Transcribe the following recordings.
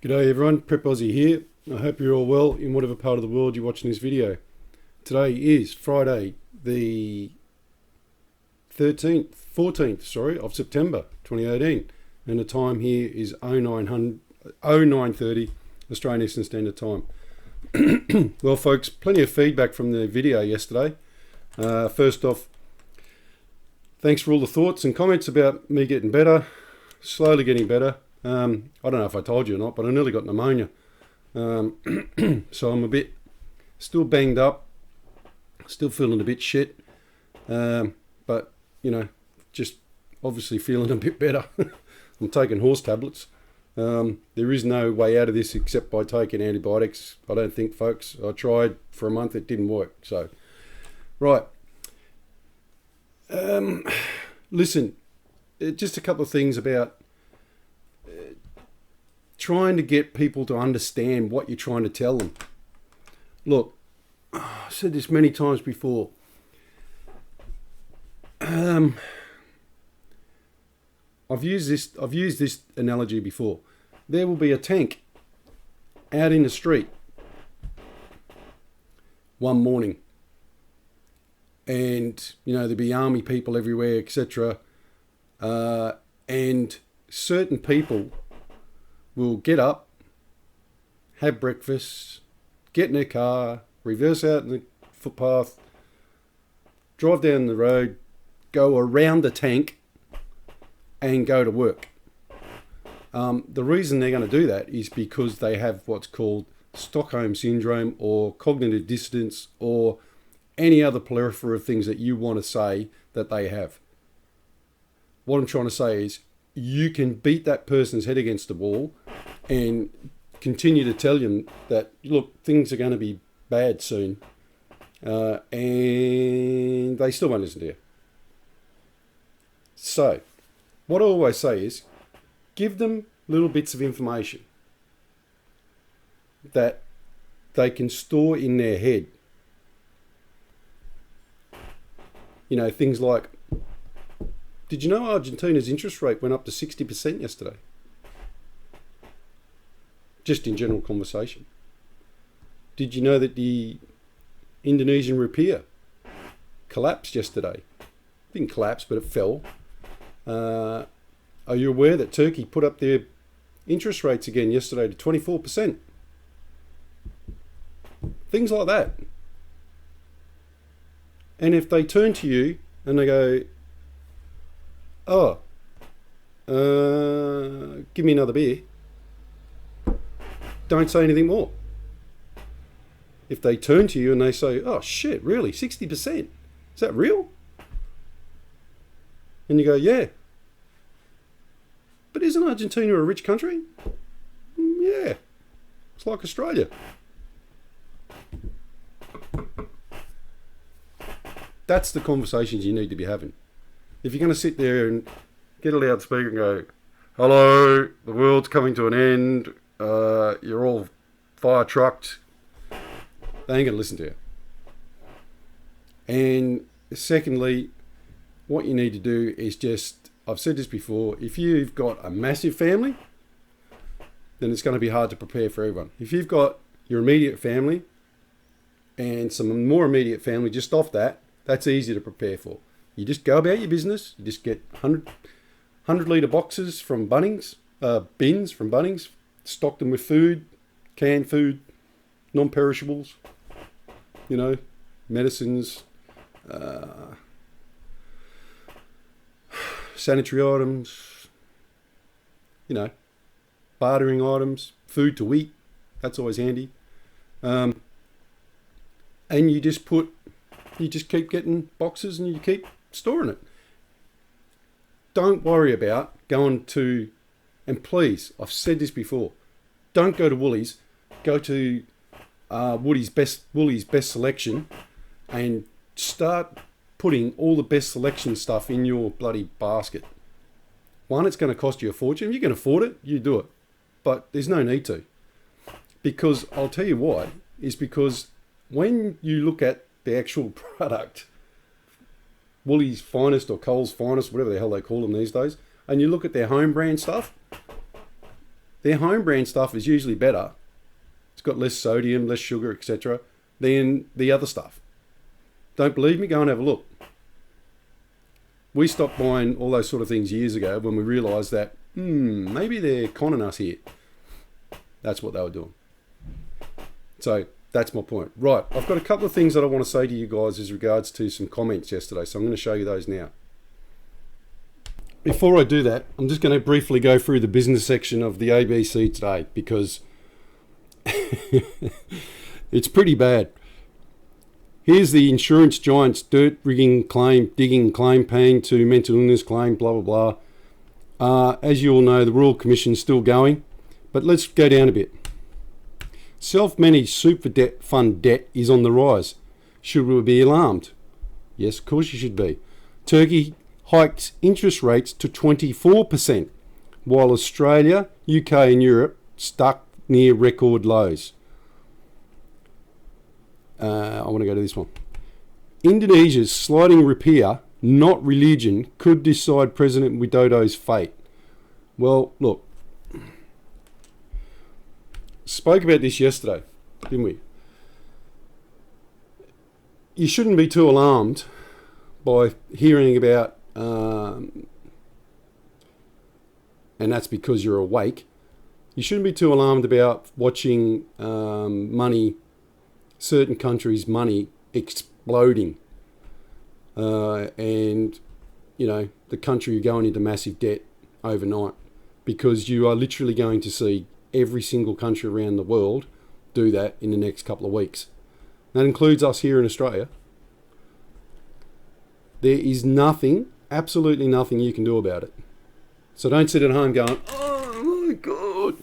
G'day everyone, Prep Aussie here. I hope you're all well in whatever part of the world you're watching this video. Today is Friday the 14th of September 2018 and the time here is 0930 Australian Eastern Standard Time. Well folks, plenty of feedback from the video yesterday. First off, thanks for all the thoughts and comments about me getting better, slowly getting better. I don't know if I told you or not, but I nearly got pneumonia. So I'm a bit still banged up, still feeling a bit shit. But, you know, just obviously feeling a bit better. I'm taking horse tablets. There is no way out of this except by taking antibiotics. I don't think, folks. I tried for a month, it didn't work. So, right. Listen, just a couple of things about trying to get people to understand what you're trying to tell them. Look, I've said this many times before. I've used this analogy before. There will be a tank out in the street one morning, and you know there'll be army people everywhere, etc. And certain people will get up, have breakfast, get in their car, reverse out in the footpath, drive down the road, go around the tank and go to work. The reason they're going to do that is because they have what's called Stockholm Syndrome or cognitive dissonance or any other plethora of things that you want to say that they have. What I'm trying to say is you can beat that person's head against the wall and continue to tell them that, look, things are going to be bad soon, and they still won't listen to you. So, what I always say is, give them little bits of information that they can store in their head. You know, things like, did you know Argentina's interest rate went up to 60% yesterday? Just in general conversation. Did you know that the Indonesian rupiah collapsed yesterday? Didn't collapse, but it fell. Are you aware that Turkey put up their interest rates again yesterday to 24%? Things like that. And if they turn to you and they go, give me another beer, don't say anything more. If they turn to you and they say, oh shit, really, 60%? Is that real? And you go, yeah. But isn't Argentina a rich country? Yeah. It's like Australia. That's the conversations you need to be having. If you're going to sit there and get a loudspeaker and go, hello, the world's coming to an end, you're all fire trucked, they ain't going to listen to you. And secondly, what you need to do is just, I've said this before, if you've got a massive family, then it's going to be hard to prepare for everyone. If you've got your immediate family and some more immediate family just off that, that's easy to prepare for. You just go about your business, you just get 100 litre boxes from Bunnings, bins from Bunnings, stock them with food, canned food, non-perishables, you know, medicines, sanitary items, you know, bartering items, food to eat, that's always handy. And you just keep getting boxes and you keep storing it. Don't worry about going to, and please, I've said this before, don't go to Woolies, go to Woolies Best Selection and start putting all the best selection stuff in your bloody basket. One, it's going to cost you a fortune. If you can afford it, you do it. But there's no need to. Because I'll tell you why, is because when you look at the actual product, Woolies Finest or Coles Finest, whatever the hell they call them these days, and you look at their home brand stuff, their home brand stuff is usually better. It's got less sodium, less sugar, etc. than the other stuff. Don't believe me? Go and have a look. We stopped buying all those sort of things years ago when we realised that, maybe they're conning us here. That's what they were doing. So that's my point. Right, I've got a couple of things that I want to say to you guys as regards to some comments yesterday, so I'm going to show you those now. Before I do that, I'm just going to briefly go through the business section of the ABC today, because it's pretty bad. Here's the insurance giants: dirt digging claim, paying to mental illness claim, blah, blah, blah. As you all know, the Royal Commission's still going, but let's go down a bit. Self-managed super fund debt is on the rise. Should we be alarmed? Yes, of course you should be. Turkey hiked interest rates to 24%, while Australia, UK and Europe stuck near record lows. I want to go to this one. Indonesia's sliding rupiah, not religion, could decide President Widodo's fate. Well, look, spoke about this yesterday, didn't we? You shouldn't be too alarmed by hearing about, and that's because you're awake. You shouldn't be too alarmed about watching money, certain countries' money exploding, and the country going into massive debt overnight, because you are literally going to see every single country around the world do that in the next couple of weeks. That includes us here in Australia. There is nothing, absolutely nothing you can do about it. So don't sit at home going, oh my God.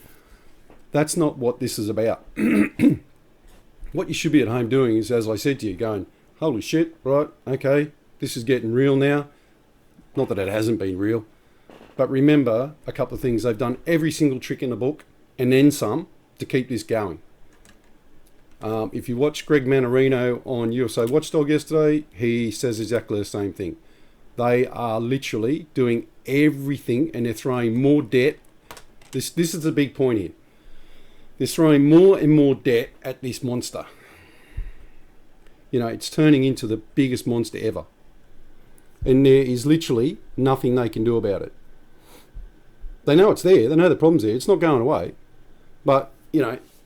That's not what this is about. What you should be at home doing is, as I said to you, going, holy shit, right, okay, this is getting real now. Not that it hasn't been real. But remember a couple of things. They've done every single trick in the book and then some to keep this going. If you watch Greg Manarino on USA Watchdog yesterday, he says exactly the same thing. They are literally doing everything, and they're throwing more debt. This is the big point here. They're throwing more and more debt at this monster. It's turning into the biggest monster ever. And there is literally nothing they can do about it. They know it's there. They know the problem's there. It's not going away. But,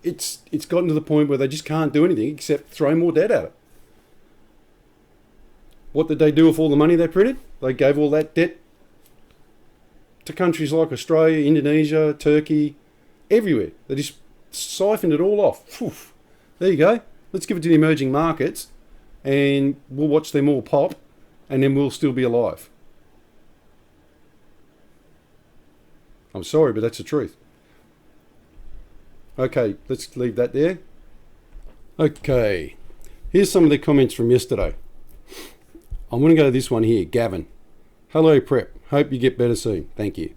it's gotten to the point where they just can't do anything except throw more debt at it. What did they do with all the money they printed? They gave all that debt to countries like Australia, Indonesia, Turkey, everywhere. They just siphoned it all off. Phew. There you go. Let's give it to the emerging markets, and we'll watch them all pop, and then we'll still be alive. I'm sorry, but that's the truth. Okay, let's leave that there. Okay, here's some of the comments from yesterday. I'm going to go to this one here. Gavin. Hello, Prep. Hope you get better soon. Thank you.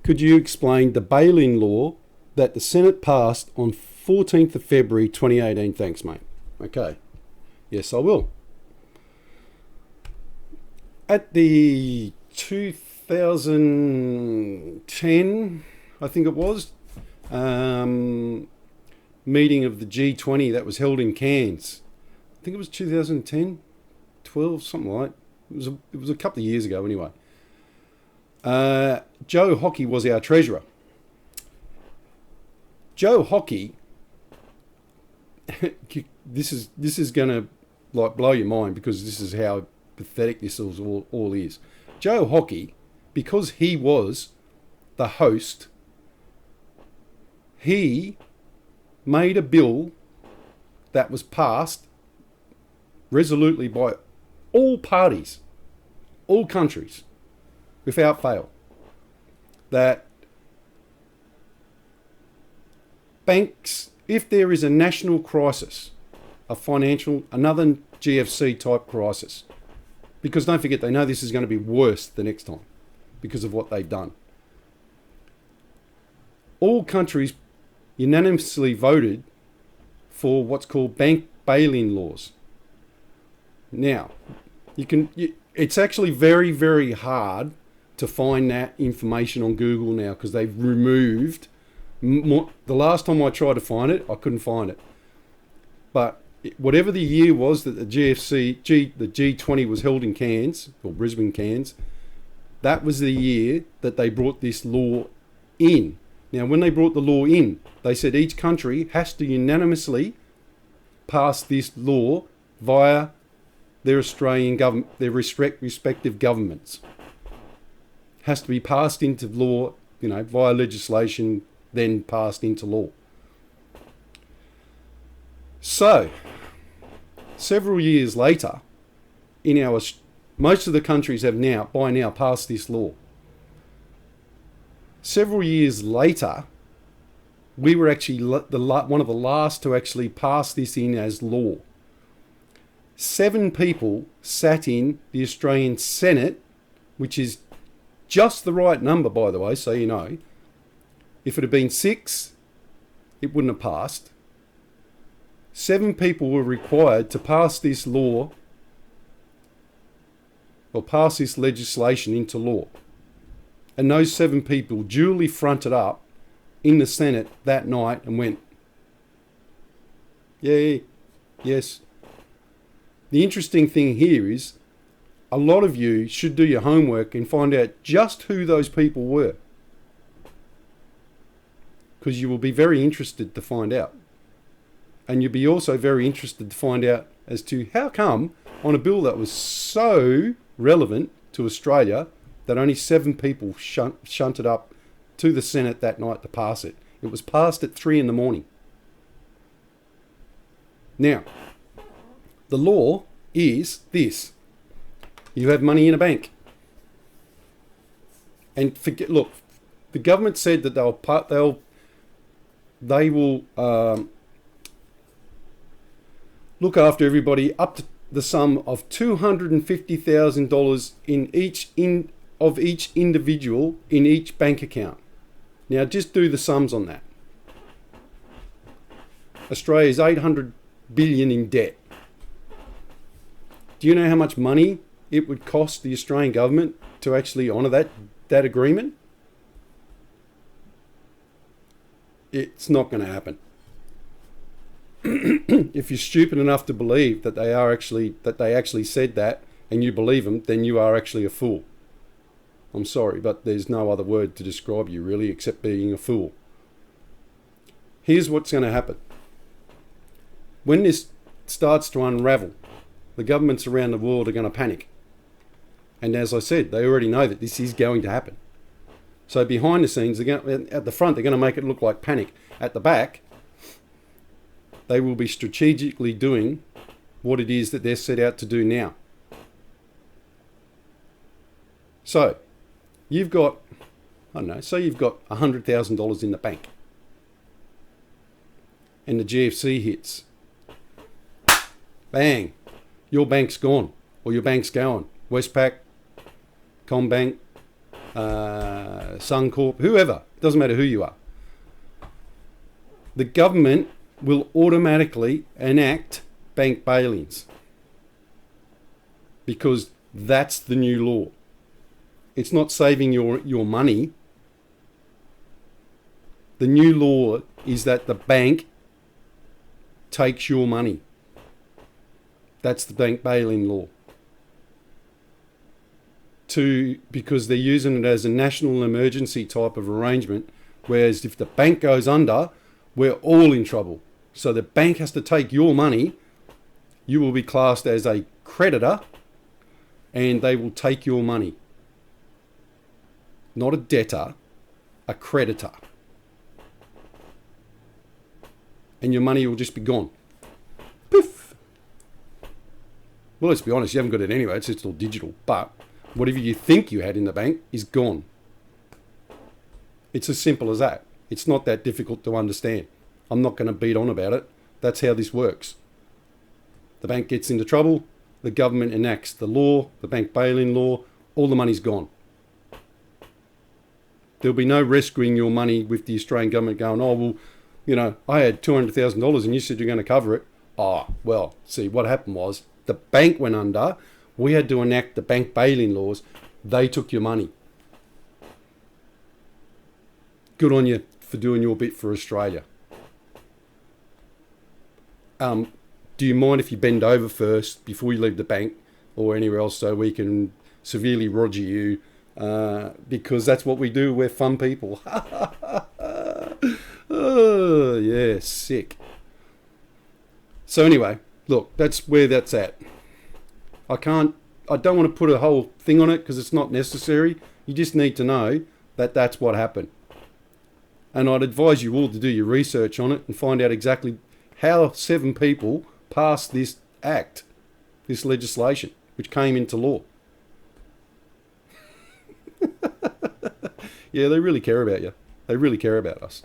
Could you explain the bail-in law that the Senate passed on 14th of February 2018? Thanks, mate. Okay. Yes, I will. At the 2010, I think it was, meeting of the G20 that was held in Cairns. I think it was 2010, 12, something like that. It was a couple of years ago anyway. Joe Hockey was our treasurer. Joe Hockey, this is going to blow your mind, because this is how pathetic this all is. Joe Hockey, because he was the host, he made a bill that was passed resolutely by all parties, all countries, without fail, that banks, if there is a national crisis, another GFC type crisis, because don't forget, they know this is going to be worse the next time because of what they've done. All countries unanimously voted for what's called bank bail-in laws. Now, it's actually very, very hard to find that information on Google now, because they've removed The last time I tried to find it, I couldn't find it. But whatever the year was that the the G20 was held in Cairns, or Brisbane, Cairns, that was the year that they brought this law in. Now, when they brought the law in, they said each country has to unanimously pass this law via their Australian government, their respective governments. Has to be passed into law, via legislation, then passed into law. So, several years later, most of the countries have by now passed this law. Several years later, we were actually one of the last to actually pass this in as law. 7 people sat in the Australian Senate, which is just the right number, by the way, so you know. If it had been 6, it wouldn't have passed. 7 people were required to pass this law, or pass this legislation into law. And those 7 people duly fronted up in the Senate that night and went, yeah, yes. The interesting thing here is a lot of you should do your homework and find out just who those people were, because you will be very interested to find out. And you'll be also very interested to find out as to how come on a bill that was so relevant to Australia that only 7 people shunted up to the Senate that night to pass it. It was passed at 3 a.m. Now, the law is this. You have money in a bank. And look, the government said that they will look after everybody up to the sum of $250,000 of each individual in each bank account. Now just do the sums on that. Australia's $800 billion in debt. Do you know how much money it would cost the Australian government to actually honour that agreement? It's not going to happen. If you're stupid enough to believe that they actually said that, and you believe them, then you are actually a fool. I'm sorry, but there's no other word to describe you really except being a fool. Here's what's going to happen. When this starts to unravel, the governments around the world are going to panic. And as I said, they already know that this is going to happen. So behind the scenes, at the front, they're going to make it look like panic. At the back, they will be strategically doing what it is that they're set out to do now. So, you've got, you've got $100,000 in the bank. And the GFC hits. Bang! Your bank's gone. Or your bank's going. Westpac, Combank, Suncorp, whoever. Doesn't matter who you are. The government will automatically enact bank bail-ins. Because that's the new law. It's not saving your money. The new law is that the bank takes your money. That's the bank bail-in law. Because they're using it as a national emergency type of arrangement, whereas if the bank goes under, we're all in trouble. So the bank has to take your money. You will be classed as a creditor, and they will take your money. Not a debtor, a creditor. And your money will just be gone. Poof! Well, let's be honest, you haven't got it anyway, it's just all digital. But whatever you think you had in the bank is gone. It's as simple as that. It's not that difficult to understand. I'm not going to beat on about it. That's how this works. The bank gets into trouble, the government enacts the law, the bank bail-in law, all the money's gone. There'll be no rescuing your money with the Australian government going, oh, well, I had $200,000 and you said you're going to cover it. Oh, well, see, what happened was the bank went under. We had to enact the bank bail-in laws. They took your money. Good on you. for doing your bit for Australia. Do you mind if you bend over first before you leave the bank or anywhere else so we can severely roger you? Because that's what we do. We're fun people. Oh, yeah, sick. So anyway, look, that's where that's at. I don't want to put a whole thing on it because it's not necessary. You just need to know that that's what happened. And I'd advise you all to do your research on it and find out exactly how 7 people passed this act, this legislation, which came into law. Yeah, they really care about you. They really care about us.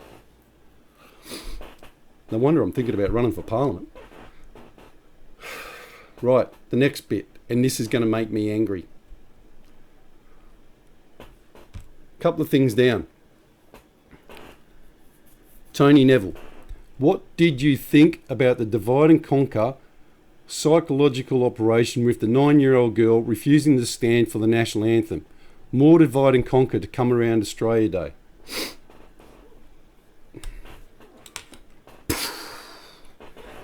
No wonder I'm thinking about running for Parliament. Right, the next bit, and this is going to make me angry. Couple of things down. Tony Neville, what did you think about the divide and conquer psychological operation with the 9-year-old girl refusing to stand for the national anthem? More divide and conquer to come around Australia Day.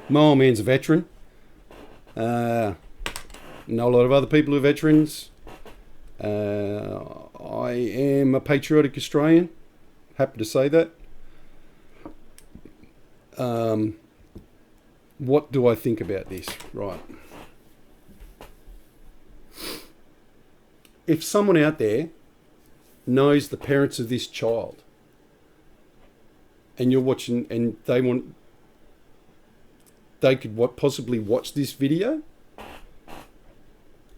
My old man's a veteran. Know a lot of other people who are veterans. I am a patriotic Australian. Happy to say that. What do I think about this? Right. If someone out there knows the parents of this child and you're watching and they could possibly watch this video,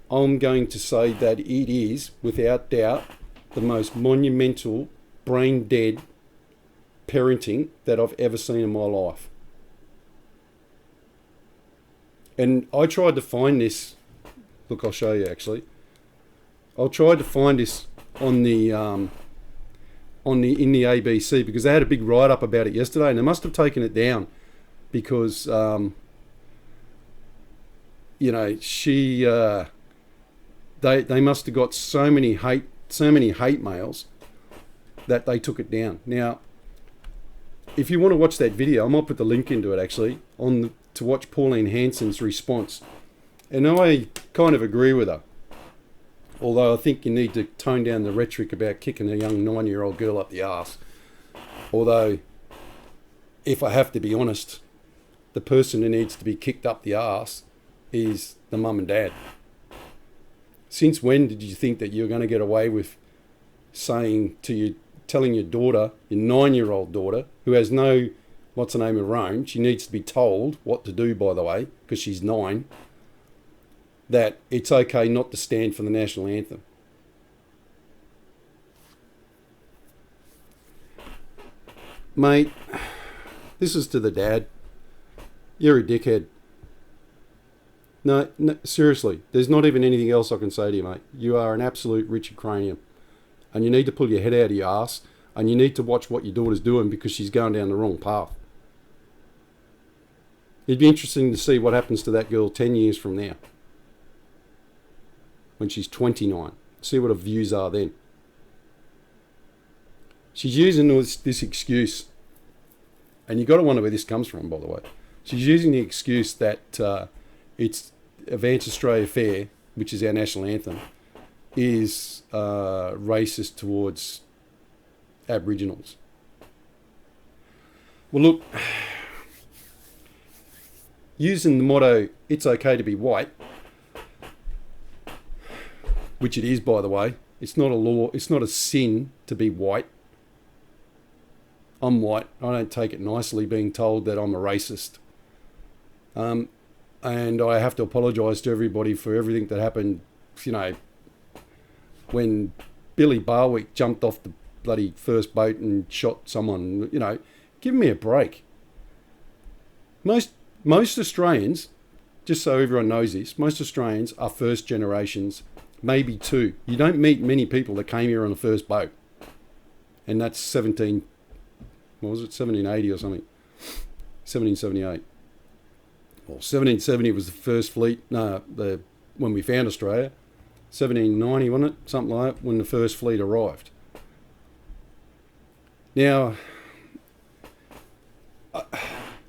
I'm going to say that it is, without doubt, the most monumental, brain-dead parenting that I've ever seen in my life. And I tried to find this. Look, I'll show you actually. I tried to find this on the in the ABC because they had a big write-up about it yesterday, and they must have taken it down because she they must have got so many hate mails that they took it down. Now, if you want to watch that video, I might put the link into it actually to watch Pauline Hanson's response. And I kind of agree with her. Although I think you need to tone down the rhetoric about kicking a young 9-year-old girl up the arse. Although, if I have to be honest, the person who needs to be kicked up the arse is the mum and dad. Since when did you think that you were going to get away with telling your daughter, your 9-year-old daughter, who has no, what's the name of her own, she needs to be told what to do, by the way, because she's 9, that it's okay not to stand for the national anthem? Mate, this is to the dad. You're a dickhead. No, seriously, there's not even anything else I can say to you, mate. You are an absolute Richard Cranium. And you need to pull your head out of your ass, and you need to watch what your daughter's doing because she's going down the wrong path. It'd be interesting to see what happens to that girl 10 years from now, when she's 29. See what her views are then. She's using this excuse, and you've got to wonder where this comes from, by the way. She's using the excuse that it's Advance Australia Fair, which is our national anthem, is racist towards Aboriginals. Well, look, using the motto, it's okay to be white, which it is, by the way. It's not a law, it's not a sin to be white. I'm white. I don't take it nicely being told that I'm a racist. And I have to apologise to everybody for everything that happened, when Billy Barwick jumped off the bloody first boat and shot someone. Give me a break. Most Australians, just so everyone knows this, most Australians are first generations, maybe 2. You don't meet many people that came here on the first boat. And that's 1780 or something. 1778. Well, 1770 was the first fleet, when we found Australia. 1790, wasn't it? Something like that, when the first fleet arrived. Now,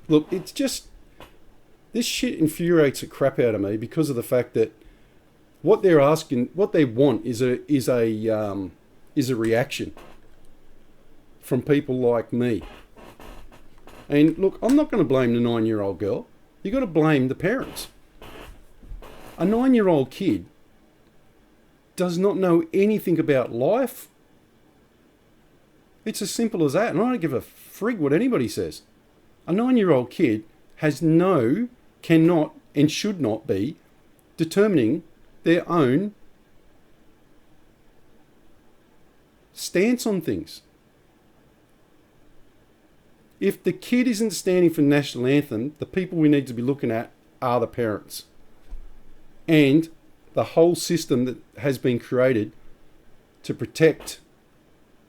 Look, it's just, this shit infuriates the crap out of me because of the fact that what they're asking, what they want is a reaction from people like me. And look, I'm not going to blame the 9-year-old girl. You've got to blame the parents. A 9-year-old kid does not know anything about life. It's as simple as that. And I don't give a frig what anybody says. A 9-year-old kid has cannot, and should not be determining their own stance on things. If the kid isn't standing for the national anthem, the people we need to be looking at are the parents. And the whole system that has been created to protect,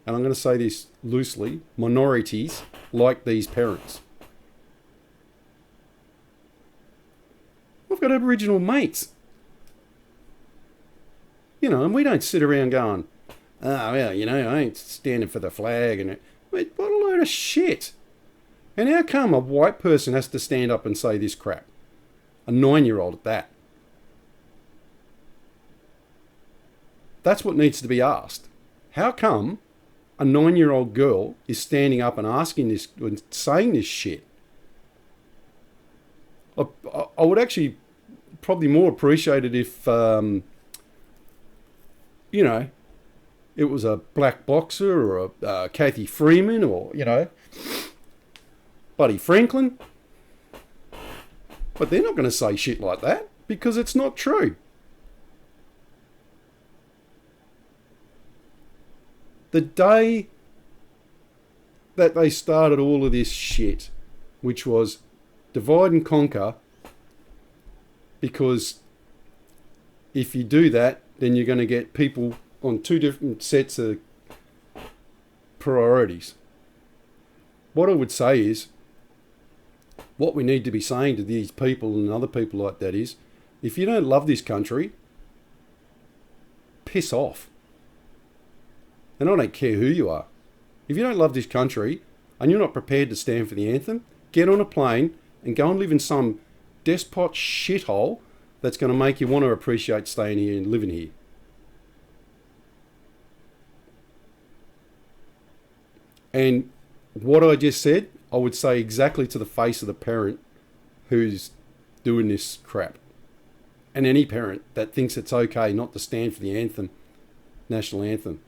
and I'm going to say this loosely, minorities like these parents. We've got Aboriginal mates. And we don't sit around going, oh, well, I ain't standing for the flag. And wait, what a load of shit. And how come a white person has to stand up and say this crap? A 9-year-old at that. That's what needs to be asked. How come a 9-year-old girl is standing up and asking this and saying this shit? I would actually probably more appreciate it if, it was a black boxer or a Kathy Freeman or, Buddy Franklin. But they're not going to say shit like that because it's not true. The day that they started all of this shit, which was divide and conquer, because if you do that, then you're going to get people on two different sets of priorities. What I would say is, what we need to be saying to these people and other people like that is, if you don't love this country, piss off. And I don't care who you are. If you don't love this country and you're not prepared to stand for the anthem, get on a plane and go and live in some despot shithole that's going to make you want to appreciate staying here and living here. And what I just said, I would say exactly to the face of the parent who's doing this crap. And any parent that thinks it's okay not to stand for the anthem, national anthem.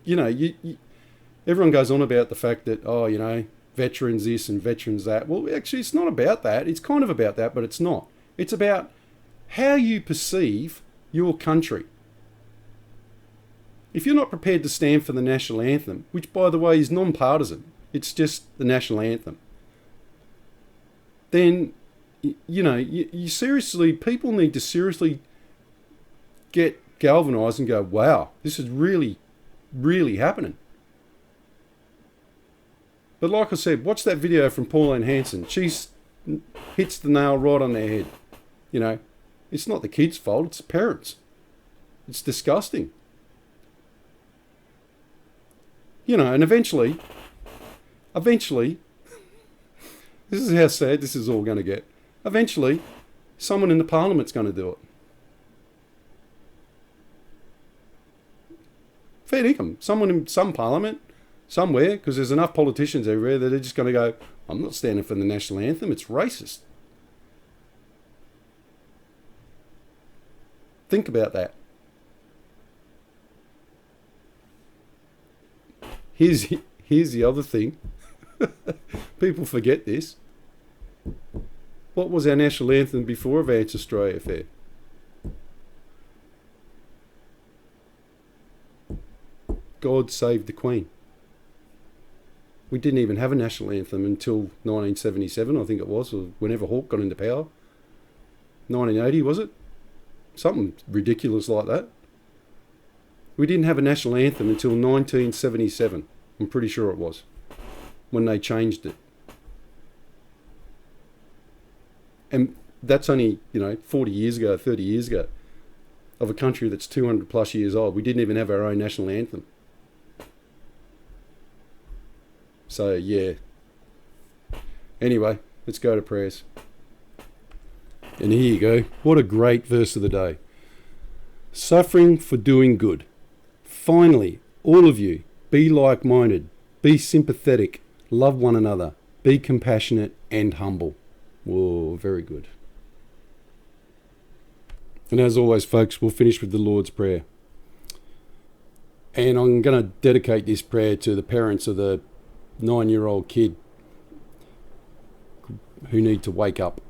Everyone goes on about the fact that, veterans this and veterans that. Well, actually, it's not about that. It's kind of about that, but it's not. It's about how you perceive your country. If you're not prepared to stand for the national anthem, which, by the way, is non-partisan, it's just the national anthem, then, you seriously, people need to seriously get galvanised and go, wow, this is really, really happening. But like I said, watch that video from Pauline Hanson. She hits the nail right on their head. It's not the kids' fault, it's the parents. It's disgusting. And eventually, this is how sad this is all going to get. Eventually, someone in the parliament's going to do it. Fair dinkum. Someone in some parliament, somewhere, because there's enough politicians everywhere that are just going to go, I'm not standing for the national anthem, it's racist. Think about that. Here's the other thing. People forget this. What was our national anthem before Advance Australia Fair? God Save the Queen. We didn't even have a national anthem until 1977, I think it was, or whenever Hawke got into power. 1980, was it? Something ridiculous like that. We didn't have a national anthem until 1977. I'm pretty sure it was, when they changed it. And that's only, 40 years ago, 30 years ago, of a country that's 200 plus years old. We didn't even have our own national anthem. So, yeah. Anyway, let's go to prayers. And here you go. What a great verse of the day. Suffering for doing good. Finally, all of you, be like-minded, be sympathetic, love one another, be compassionate and humble. Whoa, very good. And as always, folks, we'll finish with the Lord's Prayer. And I'm going to dedicate this prayer to the parents of the 9-year-old kid who need to wake up.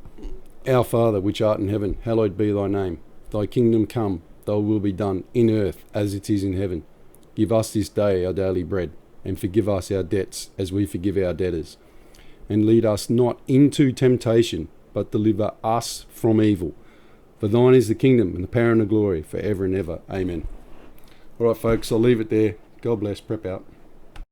Our Father, which art in heaven, hallowed be thy name. Thy kingdom come, thy will be done in earth as it is in heaven. Give us this day our daily bread, and forgive us our debts as we forgive our debtors. And lead us not into temptation, but deliver us from evil. For thine is the kingdom and the power and the glory forever and ever. Amen. All right, folks, I'll leave it there. God bless. Prep out.